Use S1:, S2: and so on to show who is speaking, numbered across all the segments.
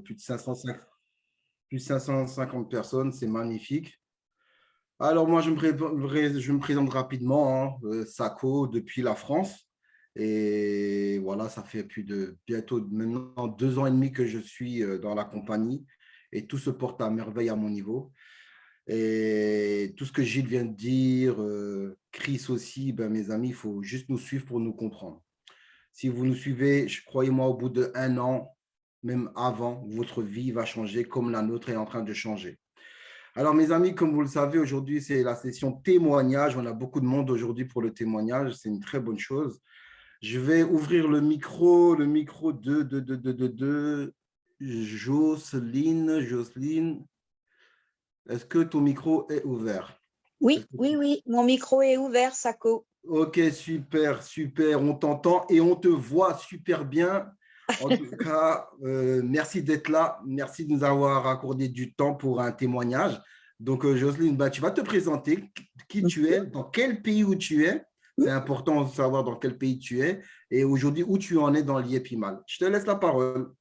S1: Plus de 550, plus de 550 personnes, c'est magnifique. Alors moi, je me présente rapidement, hein, Sako depuis la France. Et voilà, ça fait plus de bientôt maintenant 2 ans et demi que je suis dans la compagnie et tout se porte à merveille à mon niveau. Et tout ce que Gilles vient de dire, Chris aussi, ben, mes amis, il faut juste nous suivre pour nous comprendre. Si vous nous suivez, croyez-moi, au bout d'1 an, même avant, votre vie va changer comme la nôtre est en train de changer. Alors, mes amis, comme vous le savez, aujourd'hui, c'est la session témoignage. On a beaucoup de monde aujourd'hui pour le témoignage. C'est une très bonne chose. Je vais ouvrir le micro de Jocelyne. Jocelyne, est-ce que ton micro est ouvert?
S2: Oui, oui, oui, mon micro est ouvert, Sako.
S1: Ok, super, super. On t'entend et on te voit super bien. En tout cas, merci d'être là. Merci de nous avoir accordé du temps pour un témoignage. Donc, Jocelyne, bah, tu vas te présenter qui tu es, dans quel pays où tu es. C'est important de savoir dans quel pays tu es et aujourd'hui où tu en es dans l'IEPIMAL. Je te laisse la parole.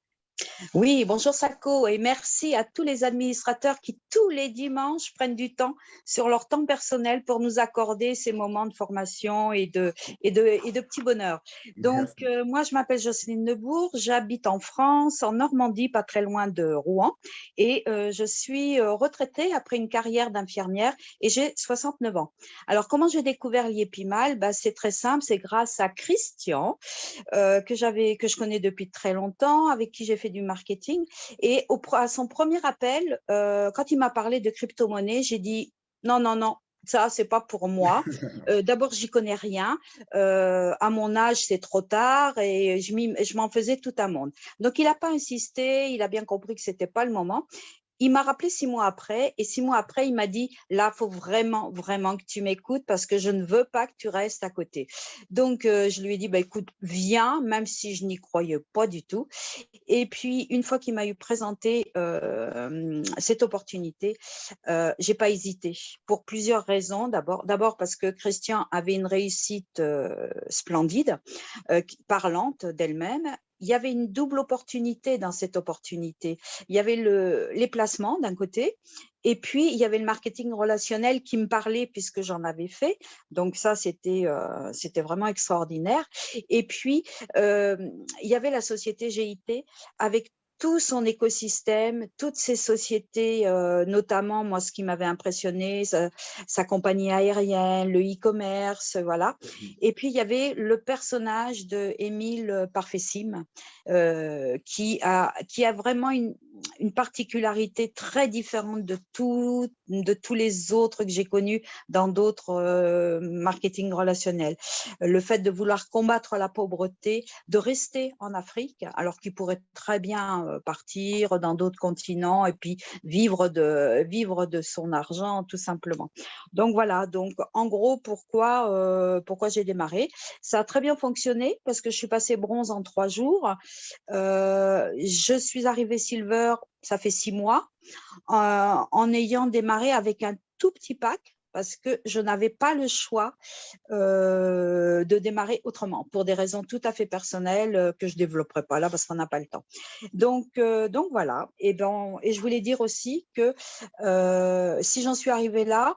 S2: Oui, bonjour Sako et merci à tous les administrateurs qui tous les dimanches prennent du temps sur leur temps personnel pour nous accorder ces moments de formation et de petits bonheurs. Donc,
S1: Merci.
S2: moi, je m'appelle Jocelyne Nebourg, j'habite en France, en Normandie, pas très loin de Rouen, et je suis retraitée après une carrière d'infirmière et j'ai 69 ans. Alors, comment j'ai découvert l'IEPIMAL? C'est très simple, c'est grâce à Christian, que je connais depuis très longtemps, avec qui j'ai fait du marketing. Et à son premier appel, quand il m'a parlé de crypto-monnaie, j'ai dit non, non, non. Ça, c'est pas pour moi. D'abord, j'y connais rien. À mon âge, c'est trop tard et je m'en faisais tout un monde. Donc, il n'a pas insisté. Il a bien compris que c'était pas le moment. Il m'a rappelé 6 mois après et 6 mois après, il m'a dit, là, faut vraiment, vraiment que tu m'écoutes parce que je ne veux pas que tu restes à côté. Donc, je lui ai dit, bah, écoute, viens, même si je n'y croyais pas du tout. Et puis, une fois qu'il m'a eu présenté cette opportunité, j'ai pas hésité pour plusieurs raisons. D'abord parce que Christian avait une réussite splendide, parlante d'elle-même. Il y avait une double opportunité dans cette opportunité. Il y avait les placements d'un côté, et puis il y avait le marketing relationnel qui me parlait puisque j'en avais fait. Donc ça, c'était vraiment extraordinaire. Et puis, il y avait la société GIT avec tout son écosystème, toutes ses sociétés, notamment, moi, ce qui m'avait impressionné, sa compagnie aérienne, le e-commerce, voilà. Et puis, il y avait le personnage de Émile Parfessim, qui a vraiment une particularité très différente de tous les autres que j'ai connus dans d'autres marketing relationnels. Le fait de vouloir combattre la pauvreté, de rester en Afrique, alors qu'il pourrait très bien partir dans d'autres continents et puis vivre de son argent, tout simplement. Donc voilà, donc en gros, pourquoi j'ai démarré. Ça a très bien fonctionné parce que je suis passée bronze en 3 jours. Je suis arrivée silver, ça fait 6 mois, en ayant démarré avec un tout petit pack parce que je n'avais pas le choix de démarrer autrement pour des raisons tout à fait personnelles que je développerai pas là parce qu'on n'a pas le temps. Donc voilà. Et je voulais dire aussi que si j'en suis arrivée là,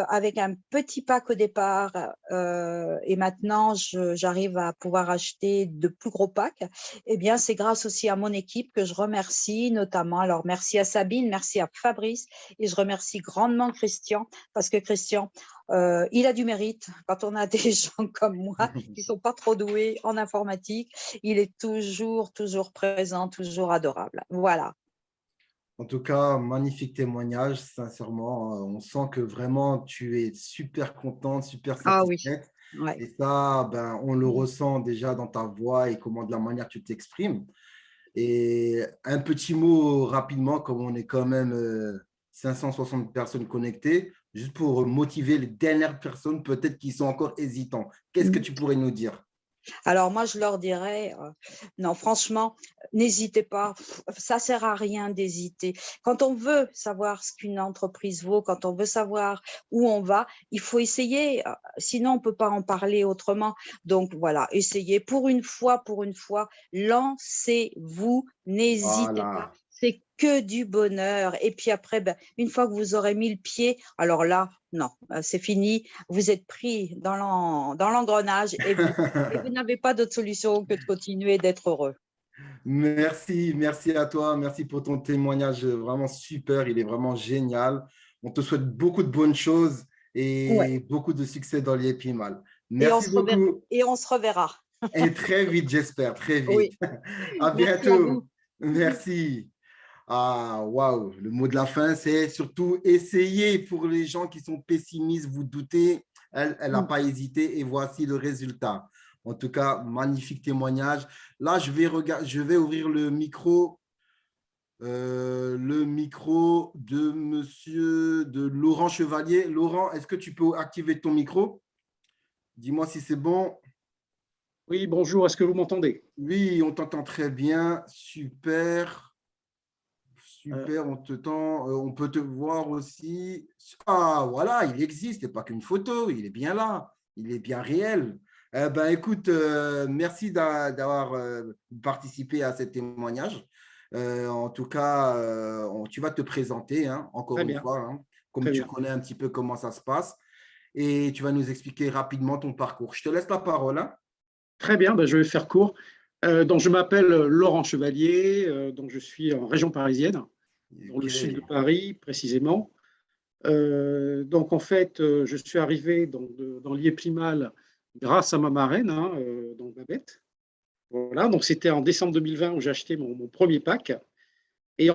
S2: avec un petit pack au départ et maintenant j'arrive à pouvoir acheter de plus gros packs, eh bien c'est grâce aussi à mon équipe que je remercie notamment. Alors merci à Sabine, merci à Fabrice et je remercie grandement Christian parce que Christian, il a du mérite. Quand on a des gens comme moi qui sont pas trop doués en informatique, il est toujours présent, toujours adorable. Voilà.
S1: En tout cas, magnifique témoignage, sincèrement. On sent que vraiment tu es super contente, super
S2: Ah oui,
S1: satisfaite.
S2: ouais.
S1: Et ça, ben, on le ressent déjà dans ta voix et comment de la manière que tu t'exprimes. Et un petit mot rapidement, comme on est quand même 560 personnes connectées, juste pour motiver les dernières personnes peut-être qui sont encore hésitants. Qu'est-ce que tu pourrais nous dire?
S2: Alors moi, je leur dirais, non, franchement, n'hésitez pas, ça sert à rien d'hésiter. Quand on veut savoir ce qu'une entreprise vaut, quand on veut savoir où on va, il faut essayer, sinon on peut pas en parler autrement. Donc voilà, essayez pour une fois, lancez-vous, n'hésitez pas.
S1: Voilà.
S2: C'est que du bonheur. Et puis après, ben, une fois que vous aurez mis le pied, alors là, non, c'est fini. Vous êtes pris dans l'engrenage et vous n'avez pas d'autre solution que de continuer d'être heureux.
S1: Merci, merci à toi. Merci pour ton témoignage vraiment super. Il est vraiment génial. On te souhaite beaucoup de bonnes choses
S2: Ouais.
S1: et beaucoup de succès dans l'IEPIMAL.
S2: Et on
S1: Merci
S2: se reverra.
S1: beaucoup
S2: Et on se reverra.
S1: et très vite, j'espère, très vite.
S2: Oui.
S1: À
S2: Merci à vous.
S1: bientôt. Merci. Ah, waouh. Le mot de la fin, c'est surtout essayer pour les gens qui sont pessimistes, vous doutez. Elle n'a
S2: Mm.
S1: pas hésité et voici le résultat. En tout cas, magnifique témoignage. Là, je vais ouvrir le micro de Laurent Chevalier. Laurent, est-ce que tu peux activer ton micro? Dis-moi si c'est bon.
S3: Oui, bonjour, est-ce que vous m'entendez?
S1: Oui, on t'entend très bien. Super.
S3: Euh,
S1: Super, on peut te voir aussi. Ah, voilà, il existe, c'est pas qu'une photo, il est bien là, il est bien réel. Ben, écoute, merci d'avoir participé à ce témoignage. En tout cas, tu vas te présenter, hein, encore
S3: Très
S1: une
S3: bien,
S1: fois, hein, comme
S3: très
S1: tu
S3: bien.
S1: connais un petit peu comment ça se passe, et tu vas nous expliquer rapidement ton parcours. Je te laisse la parole, hein.
S3: Très bien, ben, je vais faire court. Donc, je m'appelle Laurent Chevalier, donc je suis en région parisienne, dans
S1: Ok,
S3: le sud de Paris précisément. Donc, en fait, je suis arrivé dans l'IEPLIMAL grâce à ma marraine, hein, donc Babette. Voilà, donc c'était en décembre 2020 où j'ai acheté mon premier pack. Et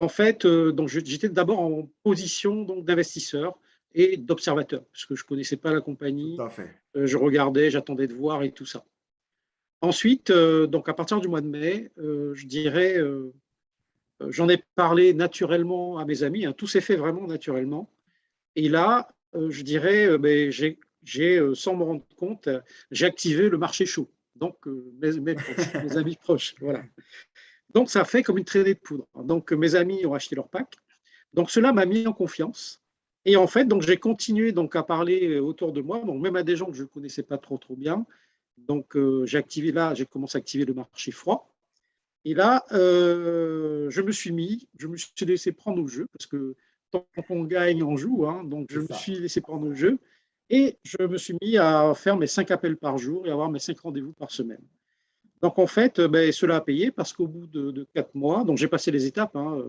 S3: en fait, donc j'étais d'abord en position donc d'investisseur et d'observateur, parce que je ne connaissais pas la
S1: tout
S3: compagnie.
S1: à fait.
S3: Je regardais, j'attendais de voir et tout ça. Ensuite, donc à partir du mois de mai, je dirais, j'en ai parlé naturellement à mes amis, hein, tout s'est fait vraiment naturellement. Et là, je dirais, ben, sans me rendre compte, j'ai activé le marché chaud. Donc, mes proches, mes amis proches, voilà. Donc, ça fait comme une traînée de poudre. Donc, mes amis ont acheté leur pack. Donc, cela m'a mis en confiance. Et en fait, donc j'ai continué donc à parler autour de moi, donc même à des gens que je ne connaissais pas trop bien. Donc, j'ai commencé à activer le marché froid. Et là, je me suis laissé prendre au jeu, parce que tant qu'on gagne, on joue, hein. Donc, je
S1: C'est
S3: me
S1: ça.
S3: suis laissé prendre au jeu et je me suis mis à faire mes 5 appels par jour et avoir mes 5 rendez-vous par semaine. Donc, en fait, ben, cela a payé parce qu'au bout de 4 mois, donc j'ai passé les étapes, hein,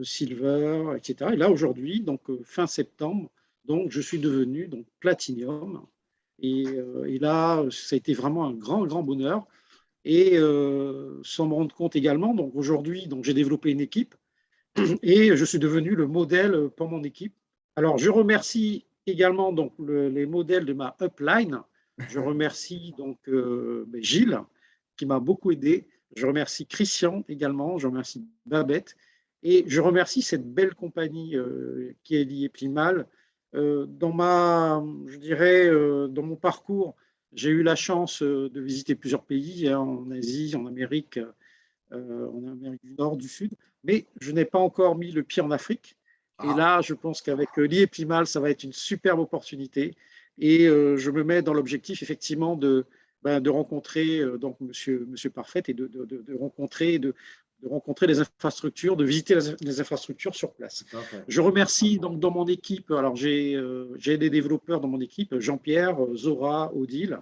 S3: silver, etc. Et là, aujourd'hui, donc fin septembre, donc je suis devenu donc platinum. Et là, ça a été vraiment un grand bonheur. Et sans me rendre compte également, donc aujourd'hui, donc j'ai développé une équipe et je suis devenu le modèle pour mon équipe. Alors, je remercie également donc les modèles de ma upline. Je remercie donc Gilles qui m'a beaucoup aidé. Je remercie Christian également. Je remercie Babette et je remercie cette belle compagnie qui est liée Plimal. Je dirais, dans mon parcours, j'ai eu la chance de visiter plusieurs pays, hein, en Asie, en Amérique du Nord, du Sud, mais je n'ai pas encore mis le pied en Afrique. Et
S1: Ah,
S3: là, je pense qu'avec l'IEPIMAL, ça va être une superbe opportunité. Et je me mets dans l'objectif, effectivement, de rencontrer donc monsieur Parfait et de rencontrer les infrastructures, de visiter les infrastructures sur place.
S1: tout à fait.
S3: Je remercie donc dans mon équipe, alors j'ai des développeurs dans mon équipe, Jean-Pierre, Zora, Odile,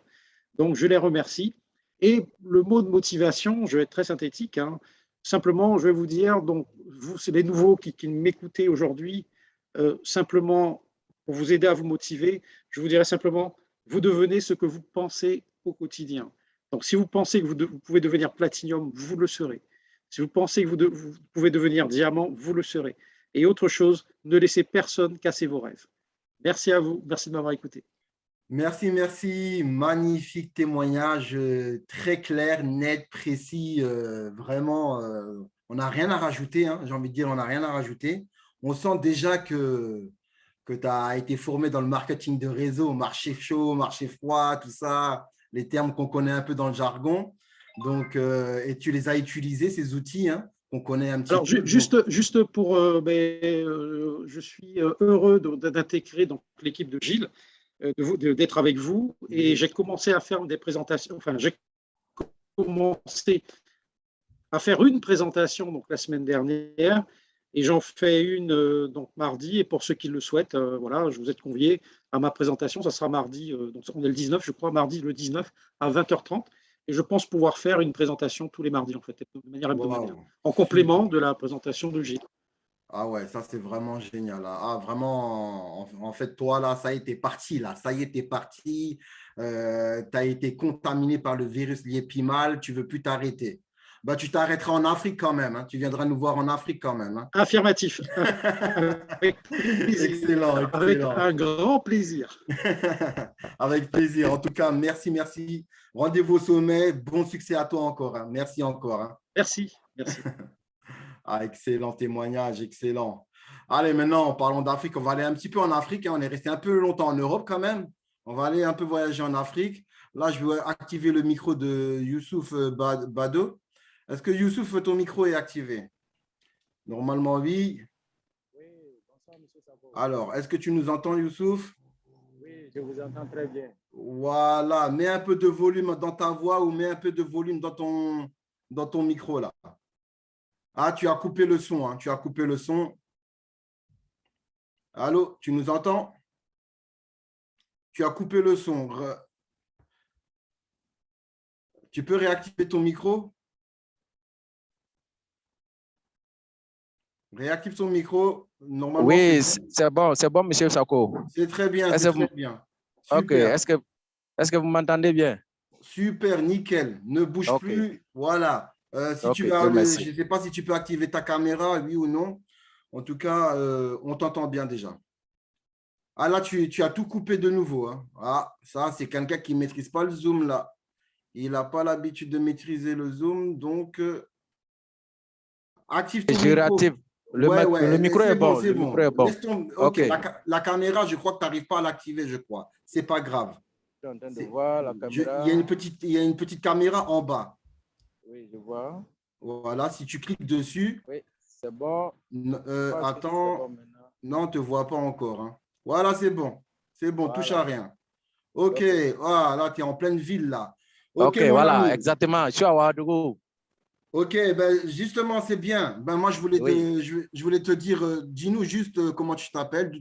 S3: donc je les remercie. Et le mot de motivation, je vais être très synthétique, hein. Simplement, je vais vous dire, donc, vous, c'est les nouveaux qui m'écoutez aujourd'hui, simplement, pour vous aider à vous motiver, je vous dirais simplement, vous devenez ce que vous pensez au quotidien. Donc, si vous pensez que vous pouvez devenir platinium, vous le serez. Si vous pensez que vous pouvez devenir diamant, vous le serez. Et autre chose, ne laissez personne casser vos rêves. Merci à vous, merci de m'avoir écouté.
S1: Merci, merci. Magnifique témoignage, très clair, net, précis. Vraiment, on n'a rien à rajouter, hein, j'ai envie de dire, on n'a rien à rajouter. On sent déjà que tu as été formé dans le marketing de réseau, marché chaud, marché froid, tout ça. les termes qu'on connaît un peu dans le jargon. Donc, et tu les as utilisés, ces outils hein, qu'on connaît un petit
S3: Alors,
S1: peu.
S3: juste pour, je suis heureux d'intégrer l'équipe de Gilles, d'être avec vous. Et j'ai commencé à faire des présentations. Enfin, j'ai commencé à faire une présentation donc la semaine dernière. Et j'en fais une donc mardi. Et pour ceux qui le souhaitent, voilà, je vous êtes conviés à ma présentation. Ça sera mardi, donc on est le 19, je crois, mardi le 19 à 20h30. Et je pense pouvoir faire une présentation tous les mardis, en fait, de manière hebdomadaire,
S1: Wow,
S3: en
S1: super.
S3: complément de la présentation de Gilles.
S1: Ah ouais, ça c'est vraiment génial. Ah, vraiment, en fait, toi là, ça y est, t'es parti là. Ça y est, t'es parti. Tu as été contaminé par le virus Liepimal. Tu veux plus t'arrêter. Bah, tu t'arrêteras en Afrique quand même. Hein. Tu viendras nous voir en Afrique quand même. Hein.
S3: Affirmatif. Avec plaisir.
S1: Excellent,
S3: Avec
S1: excellent.
S3: un grand plaisir.
S1: Avec plaisir. En tout cas, merci, merci. Rendez-vous au sommet. Bon succès à toi encore. Hein. Merci encore. Hein.
S3: Merci. Merci.
S1: Ah, excellent témoignage, excellent. Allez, maintenant, parlons d'Afrique. On va aller un petit peu en Afrique. Hein. On est resté un peu longtemps en Europe quand même. On va aller un peu voyager en Afrique. Là, je vais activer le micro de Youssouf Bado. Est-ce que Youssouf, ton micro est activé? Normalement, oui.
S4: Oui, bonsoir, monsieur Sabo.
S1: Alors, est-ce que tu nous entends, Youssouf?
S4: Oui, je vous entends très bien.
S1: Voilà. Mets un peu de volume dans ta voix ou mets un peu de volume dans ton micro là. Ah, tu as coupé le son. Hein. Tu as coupé le son. Allô, tu nous entends? Tu as coupé le son. Tu peux réactiver ton micro? Réactive ton micro. Normalement, c'est
S4: Oui,
S1: bon.
S4: c'est bon, monsieur Sako.
S1: C'est très bien,
S4: Est-ce
S1: c'est
S4: que vous,
S1: très bien.
S4: ok,
S1: Super,
S4: est-ce que vous m'entendez bien?
S1: super, nickel. Ne bouge
S4: Ok,
S1: plus. Voilà. Si
S4: ok,
S1: tu
S4: Dieu
S1: veux, je
S4: merci.
S1: ne sais pas si tu peux activer ta caméra, oui ou non. En tout cas, on t'entend bien déjà. Ah là, tu as tout coupé de nouveau. Hein. Ah, ça, c'est quelqu'un qui ne maîtrise pas le Zoom là. Il n'a pas l'habitude de maîtriser le Zoom, donc active ton
S4: Je
S1: micro.
S4: réactive.
S1: Ouais,
S4: Le
S1: ouais,
S4: micro est bon,
S1: c'est
S4: le micro
S1: bon.
S4: est bon.
S1: Laisse tomber. Ok,
S4: Ok, je
S1: la caméra, je crois que tu n'arrives pas à l'activer, je crois. C'est pas grave.
S4: suis en train de voir la
S1: Il y a
S4: caméra.
S1: il y a une petite caméra en bas.
S4: Oui, je vois.
S1: Voilà, si tu cliques dessus,
S4: Oui, c'est bon. Je pense que c'est bon
S1: attends,
S4: maintenant.
S1: non, on ne te voit pas encore. Hein. Voilà, c'est bon. C'est bon, touche à
S4: Voilà.
S1: rien. Ok,
S4: Ok,
S1: voilà, tu es en pleine ville là. Ok,
S4: ok,
S1: mon
S4: voilà,
S1: ami.
S4: exactement. Je suis à Ouagadougou.
S1: Ok, ben justement, c'est bien. Ben moi,
S4: Oui,
S1: je voulais te dire, dis-nous juste comment tu t'appelles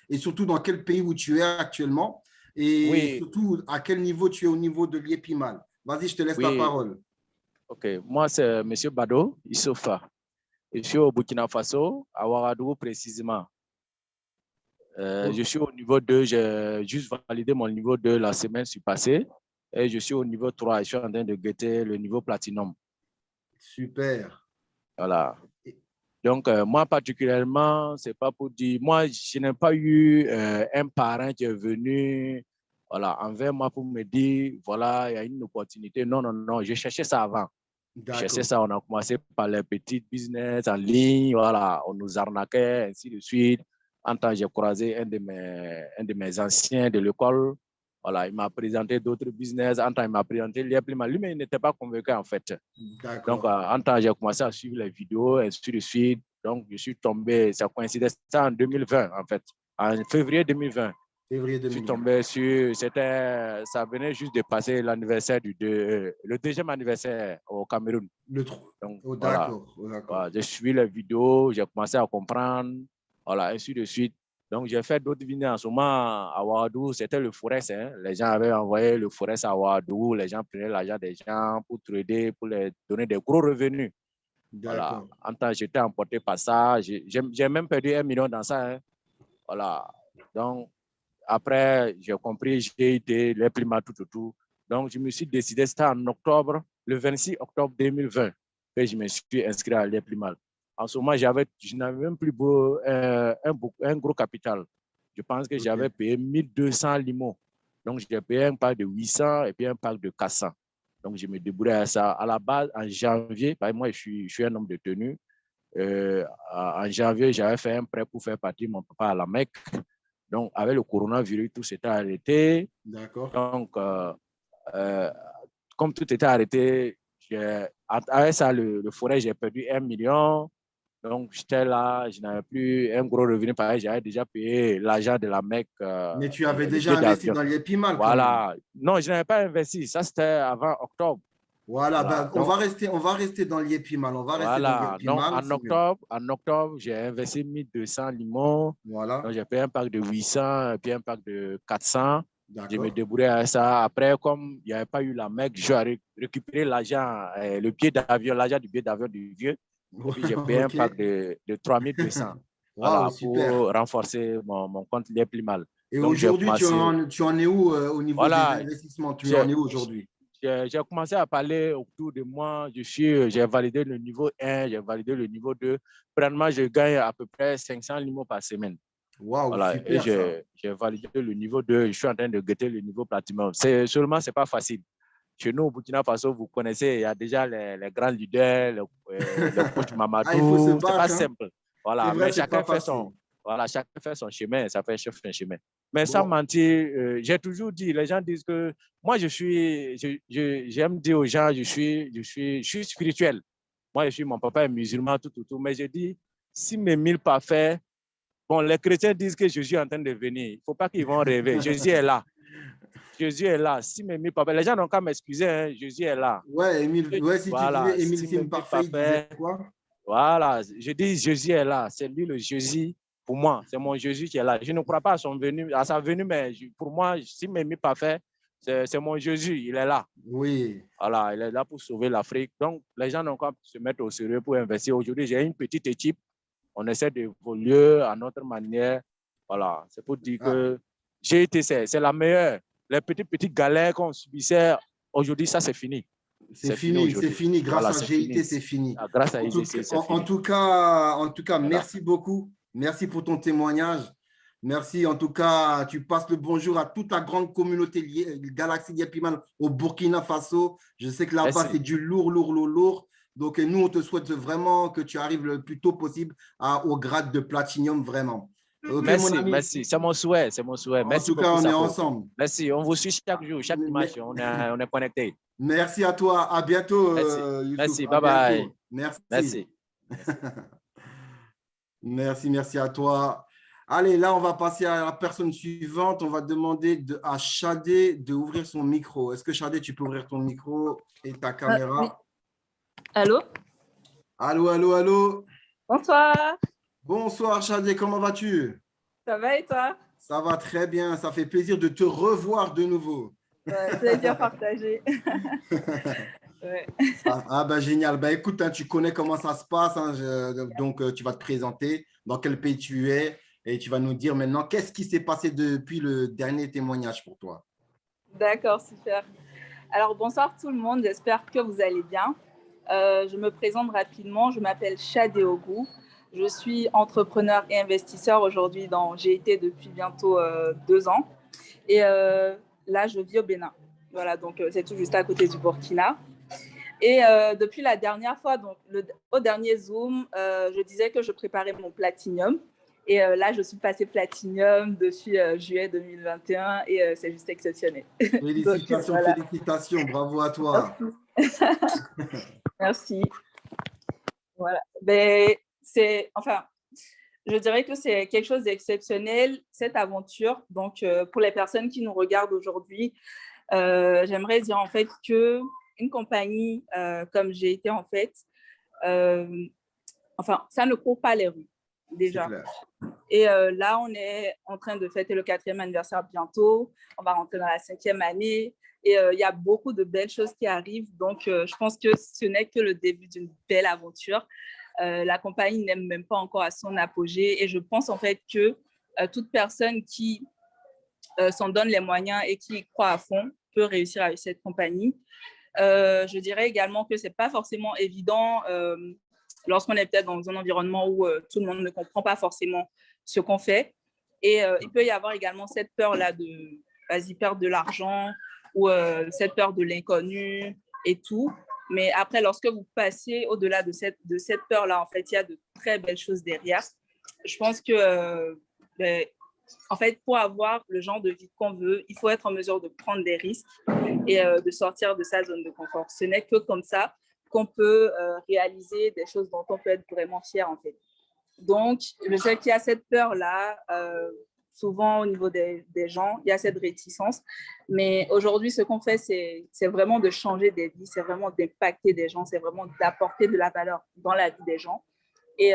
S1: et surtout dans quel pays où tu es actuellement et
S4: oui,
S1: surtout à quel niveau tu es au niveau de l'IEPIMAL. Vas-y, je te laisse la
S4: oui.
S1: parole.
S4: Ok, moi c'est Monsieur Bado Issoufa. Je suis au Burkina Faso, à Ouagadougou précisément. Je
S1: Oh,
S4: suis au niveau 2, j'ai juste validé mon niveau 2 la semaine passée et je suis au niveau 3. Je suis en train de guetter le niveau platinum.
S1: super.
S4: Voilà. Donc, moi particulièrement, c'est pas pour dire, moi, je n'ai pas eu un parent qui est venu voilà, envers moi pour me dire, voilà, il y a une opportunité. Non, non, non, je cherchais ça avant. Je cherchais
S1: D'accord.
S4: ça, on a commencé par les petits business en ligne, voilà, on nous arnaquait, ainsi de suite. En temps, j'ai croisé un de mes anciens de l'école. Voilà, il m'a présenté d'autres business. En temps, il m'a présenté l'IEPIMAL. Lui, mais il n'était pas convaincu, en fait. Donc,
S1: D'accord.
S4: en temps, j'ai commencé à suivre les vidéos, ainsi de suite. Donc, je suis tombé, ça coïncidait, c'était en 2020, en fait. En février 2020,
S1: Février
S4: je suis
S1: 2020.
S4: tombé sur, ça venait juste de passer l'anniversaire le deuxième anniversaire au Cameroun. Donc,
S1: Oh,
S4: voilà.
S1: d'accord. Oh,
S4: Voilà,
S1: d'accord.
S4: j'ai suivi les vidéos, j'ai commencé à comprendre, voilà, ainsi de suite. Donc, j'ai fait d'autres vidéos en ce moment à Ouagadougou, c'était le Forex. Hein. Les gens avaient envoyé le Forex à Ouagadougou, les gens prenaient l'argent des gens pour trader, pour les donner des gros revenus. Voilà,
S1: D'accord.
S4: en temps, j'étais emporté par ça. J'ai même perdu 1 million dans ça. Hein. Voilà. Donc, après, j'ai compris, j'ai été les primats tout. Donc, je me suis décidé, c'était en octobre, le 26 octobre 2020, que je me suis inscrit à l'Imprimant. En ce moment, je n'avais même plus un gros capital. Je pense que
S1: Ok.
S4: j'avais payé 1200 limos. Donc, j'ai payé un pack de 800 et puis un pack de 400. Donc, je me débrouillais à ça. À la base, en janvier, parce que moi, je suis un homme de tenue. En janvier, j'avais fait un prêt pour faire partir mon papa à la Mecque. Donc, avec le coronavirus, tout s'était arrêté.
S1: D'accord.
S4: Donc, euh, comme tout était arrêté, avec ça, le forêt, j'ai perdu 1 million. Donc, j'étais là, je n'avais plus un gros revenu. Pareil, j'avais déjà payé l'argent de la Mecque.
S1: Mais tu avais
S4: le
S1: déjà
S4: billet
S1: investi
S4: d'avion.
S1: dans l'Epimal quand même.
S4: Voilà. Non, je n'avais pas investi. Ça, c'était avant octobre.
S1: Voilà,
S4: Voilà.
S1: ben,
S4: Donc,
S1: on va rester dans l'Epimal. On va rester dans
S4: voilà. Donc,
S1: l'Epimal, c'est mieux.
S4: en octobre, j'ai investi 1200 limons.
S1: Voilà,
S4: Donc, j'ai payé un pack de 800 et puis un pack de 400. Je me
S1: d'accord.
S4: débrouillais avec ça. Après, comme il n'y avait pas eu la Mecque, je suis récupérer l'argent, le billet d'avion, l'argent du billet d'avion du vieux. Et puis, j'ai payé un
S1: Ok.
S4: pack de 3200.
S1: Waouh,
S4: Voilà,
S1: super.
S4: pour renforcer mon compte les plus mal.
S1: Et
S4: Donc, j'ai
S1: aujourd'hui,
S4: commencé.
S1: tu en es où au niveau des
S4: Voilà,
S1: investissements? Tu en
S4: j'ai
S1: es où aujourd'hui?
S4: j'ai commencé à parler autour de moi. J'ai validé le niveau 1, j'ai validé le niveau 2. Présentement, je gagne à peu près 500 limos par semaine.
S1: Waouh,
S4: Voilà, et
S1: super ça.
S4: j'ai validé le niveau 2. Je suis en train de guetter le niveau platinum. Seulement, ce n'est pas facile. Chez nous, au Burkina Faso, vous connaissez, il y a déjà les grands leaders, le coach
S1: Ah, il faut se
S4: Mamadou. Ce n'est pas
S1: battre, hein?
S4: simple.
S1: C'est
S4: Voilà,
S1: vrai,
S4: mais
S1: c'est pas facile.
S4: chacun fait son chemin, ça fait chacun son chemin. Mais sans
S1: Bon,
S4: mentir, j'ai toujours dit, les gens disent que moi, j'aime dire aux gens, je suis spirituel. Moi, mon papa est musulman, tout. Mais je dis, si mes 1000 pas faits, bon, les chrétiens disent que Jésus est en train de venir. Il ne faut pas qu'ils vont rêver. Jésus est là. Jésus est là. Si mes 1000 pas faits, les gens n'ont qu'à m'excuser, hein, Jésus est là.
S1: ouais, ouais, si tu
S4: Voilà,
S1: disais Émile
S4: si mes
S1: Sim
S4: 1000 pas
S1: Parfait, il disait
S4: faits,
S1: quoi?
S4: voilà, je dis Jésus est là. C'est lui le Jésus. Pour moi, c'est mon Jésus qui est là. Je ne crois pas à sa venue, mais pour moi, si mes 1000 pas faits, c'est mon Jésus. Il est là.
S1: Oui.
S4: Voilà, il est là pour sauver l'Afrique. Donc, les gens n'ont qu'à se mettre au sérieux pour investir. Aujourd'hui, j'ai une petite équipe. On essaie d'évoluer à notre manière. Voilà, c'est pour dire
S1: Ah,
S4: que GIT, c'est la meilleure. Les petites galères qu'on subissait, aujourd'hui, ça, c'est fini. C'est fini
S1: c'est
S4: aujourd'hui.
S1: fini. Grâce
S4: Voilà,
S1: à
S4: c'est
S1: GIT,
S4: fini.
S1: c'est fini.
S4: Grâce à
S1: En tout,
S4: IGC, c'est fini.
S1: en tout cas,
S4: Voilà.
S1: merci beaucoup. Merci pour ton témoignage. Merci. En tout cas, tu passes le bonjour à toute la grande communauté Galaxy Yepiman au Burkina Faso. Je sais que là-bas, c'est
S4: Merci.
S1: du lourd. Donc, nous, on te souhaite vraiment que tu arrives le plus tôt possible au grade de Platinum, vraiment. OK, mon ami.
S4: Merci. C'est mon souhait, c'est mon souhait.
S1: En
S4: Merci
S1: tout cas,
S4: beaucoup,
S1: on est
S4: Sako.
S1: ensemble.
S4: Merci. On vous suit chaque jour, chaque dimanche. On est connectés.
S1: Merci à toi. À bientôt,
S4: Merci.
S1: Youssouf.
S4: Merci.
S1: À
S4: Bye bye.
S1: bientôt. Merci.
S4: Merci. Merci.
S1: Merci à toi. Allez, là, on va passer à la personne suivante. On va demander à Shadé d'ouvrir son micro. Est-ce que Shadé, tu peux ouvrir ton micro et ta caméra?
S5: Oui. Allô?
S1: Allô?
S5: Bonsoir.
S1: Bonsoir, Shadé. Comment vas-tu?
S5: Ça va et toi?
S1: Ça va très bien. Ça fait plaisir de te revoir de nouveau.
S5: Ouais, plaisir partagé. Ouais.
S1: Ben, génial. Ben, écoute, hein, tu connais comment ça se passe. Hein, donc, tu vas te présenter dans quel pays tu es et tu vas nous dire maintenant qu'est-ce qui s'est passé depuis le dernier témoignage pour toi.
S5: D'accord, super. Alors, bonsoir tout le monde. J'espère que vous allez bien. Je me présente rapidement. Je m'appelle Shadé Ogou. Je suis entrepreneur et investisseur aujourd'hui dans GIT depuis bientôt 2 ans. Et là, je vis au Bénin. Voilà, donc c'est tout juste à côté du Burkina. Et depuis la dernière fois, donc au dernier Zoom, je disais que je préparais mon Platinum. Et là, je suis passée Platinum depuis juillet 2021 et c'est juste exceptionnel.
S1: Félicitations,
S5: donc, voilà.
S1: Félicitations, bravo à toi.
S5: Merci. Voilà. Ben, je dirais que c'est quelque chose d'exceptionnel, cette aventure. Donc, pour les personnes qui nous regardent aujourd'hui, j'aimerais dire en fait qu'une compagnie comme GIT, en fait, ça ne court pas les rues, déjà. Et là, on est en train de fêter le 4e anniversaire bientôt. On va rentrer dans la 5e année. Et il y a beaucoup de belles choses qui arrivent. Donc, je pense que ce n'est que le début d'une belle aventure. La compagnie n'est même pas encore à son apogée. Et je pense en fait que toute personne qui s'en donne les moyens et qui y croit à fond peut réussir avec cette compagnie. Je dirais également que ce n'est pas forcément évident lorsqu'on est peut-être dans un environnement où tout le monde ne comprend pas forcément ce qu'on fait. Et il peut y avoir également cette peur-là de vas-y, perdre de l'argent ou cette peur de l'inconnu et tout. Mais après, lorsque vous passez au-delà de cette peur-là, en fait, il y a de très belles choses derrière. Je pense que en fait, pour avoir le genre de vie qu'on veut, il faut être en mesure de prendre des risques et de sortir de sa zone de confort. Ce n'est que comme ça qu'on peut réaliser des choses dont on peut être vraiment fier, en fait. Donc, je sais qu'il y a cette peur-là, souvent au niveau des gens, il y a cette réticence. Mais aujourd'hui, ce qu'on fait, c'est vraiment de changer des vies, c'est vraiment d'impacter des gens, c'est vraiment d'apporter de la valeur dans la vie des gens. Et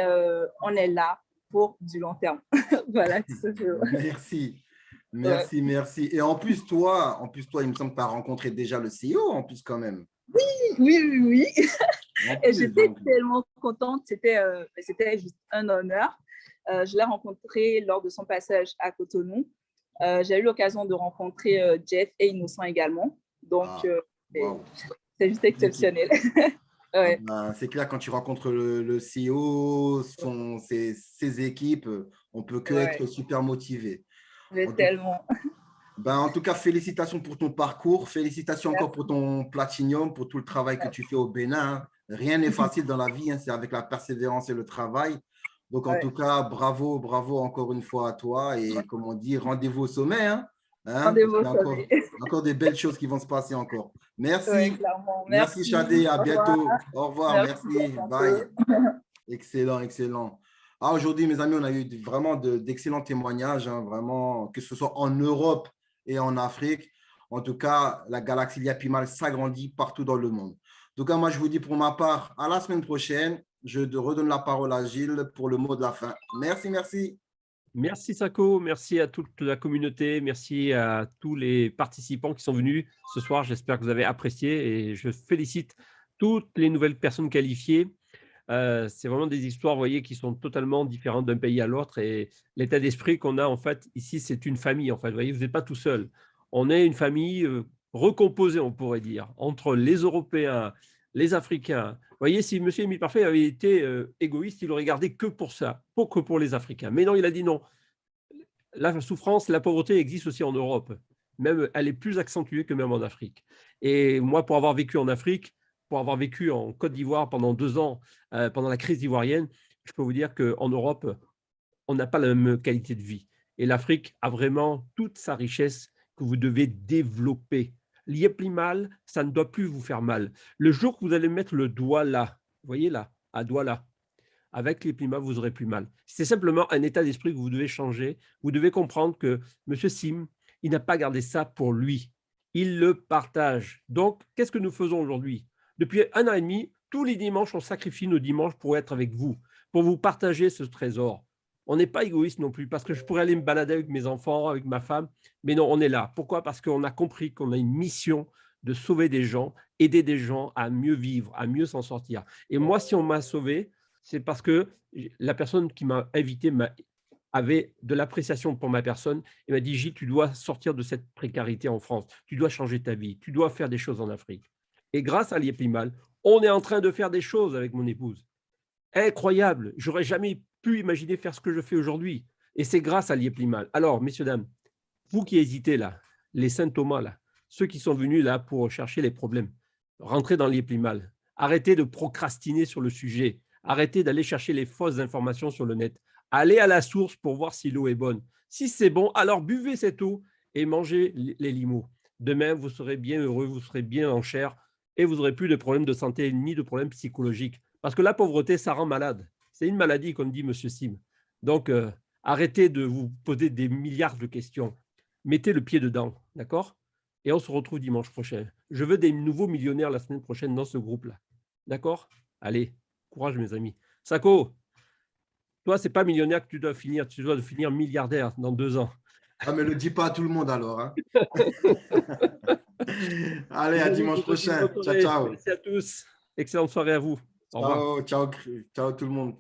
S5: on est là pour du long terme. Voilà, tout simplement.
S1: Merci. Merci, merci. Et en plus, toi, il me semble que tu as rencontré déjà le CEO, en plus, quand même.
S5: Oui. Et j'étais
S1: donc.
S5: tellement contente. C'était juste un honneur. Je l'ai rencontré lors de son passage à Cotonou. J'ai eu l'occasion de rencontrer Jeff et Innocent également. Donc,
S1: wow.
S5: c'est juste exceptionnel.
S1: Ouais. C'est clair, quand tu rencontres le CEO, ses équipes, on ne peut que être super motivé.
S5: Tellement.
S1: En tout cas, félicitations pour ton parcours. Félicitations encore pour ton Platinium, pour tout le travail que tu fais au Bénin. Rien n'est facile dans la vie, c'est avec la persévérance et le travail. Donc, en tout cas, bravo encore une fois à toi. Et comme on dit, rendez-vous au sommet.
S5: Rendez-vous au
S1: sommet. Encore des belles choses qui vont se passer encore. Merci. Merci, Chadé. À bientôt. Au revoir. Merci. Bye. Excellent. Aujourd'hui, mes amis, on a eu vraiment d'excellents témoignages, vraiment, que ce soit en Europe et en Afrique. En tout cas, la galaxie Liapimal s'agrandit partout dans le monde. En tout cas, moi, je vous dis pour ma part, à la semaine prochaine. Je redonne la parole à Gilles pour le mot de la fin. Merci.
S6: Merci, Sako. Merci à toute la communauté. Merci à tous les participants qui sont venus ce soir. J'espère que vous avez apprécié et je félicite toutes les nouvelles personnes qualifiées. C'est vraiment des histoires, vous voyez, qui sont totalement différentes d'un pays à l'autre. Et l'état d'esprit qu'on a, en fait, ici, c'est une famille. En fait, vous voyez, vous n'êtes pas tout seul. On est une famille recomposée, on pourrait dire, entre les Européens, les Africains. Vous voyez, si M. Émile Parfait avait été égoïste, il aurait gardé que pour ça, pas que pour les Africains. Mais non, il a dit non. La souffrance, la pauvreté existe aussi en Europe. Même, elle est plus accentuée que même en Afrique. Et moi, pour avoir vécu en Afrique, pour avoir vécu en Côte d'Ivoire pendant 2 ans, pendant la crise ivoirienne, je peux vous dire qu'en Europe, on n'a pas la même qualité de vie. Et l'Afrique a vraiment toute sa richesse que vous devez développer. L'Iéplimal, ça ne doit plus vous faire mal. Le jour que vous allez mettre le doigt là, vous voyez là, à doigt là, avec l'Iéplimal, vous aurez plus mal. C'est simplement un état d'esprit que vous devez changer. Vous devez comprendre que M. Sim, il n'a pas gardé ça pour lui. Il le partage. Donc, qu'est-ce que nous faisons aujourd'hui? Depuis 1 an et demi, tous les dimanches, on sacrifie nos dimanches pour être avec vous, pour vous partager ce trésor. On n'est pas égoïste non plus, parce que je pourrais aller me balader avec mes enfants, avec ma femme, mais non, on est là. Pourquoi? Parce qu'on a compris qu'on a une mission de sauver des gens, aider des gens à mieux vivre, à mieux s'en sortir. Et moi, si on m'a sauvé, c'est parce que la personne qui m'a invité avait de l'appréciation pour ma personne et m'a dit « Gilles, tu dois sortir de cette précarité en France, tu dois changer ta vie, tu dois faire des choses en Afrique. » Et grâce à l'Iéplimal, on est en train de faire des choses avec mon épouse. Incroyable, j'aurais jamais pu imaginer faire ce que je fais aujourd'hui. Et c'est grâce à l'Iéplimal. Alors, messieurs, dames, vous qui hésitez là, les saint Thomas là, ceux qui sont venus là pour chercher les problèmes, rentrez dans l'Iéplimal. Arrêtez de procrastiner sur le sujet. Arrêtez d'aller chercher les fausses informations sur le net. Allez à la source pour voir si l'eau est bonne. Si c'est bon, alors buvez cette eau et mangez les limos. Demain, vous serez bien heureux, vous serez bien en chair et vous n'aurez plus de problèmes de santé ni de problèmes psychologiques. Parce que la pauvreté, ça rend malade. C'est une maladie, comme dit M. Sim. Donc, arrêtez de vous poser des milliards de questions. Mettez le pied dedans, d'accord? Et on se retrouve dimanche prochain. Je veux des nouveaux millionnaires la semaine prochaine dans ce groupe-là. D'accord? Allez, courage, mes amis. Sako, toi, ce n'est pas millionnaire que tu dois finir milliardaire dans 2 ans.
S1: Ah, mais ne le dis pas à tout le monde alors. Hein. Allez, à dimanche prochain. Ciao.
S6: Merci à tous. Excellente soirée à vous. Au revoir.
S1: Ciao tout le monde.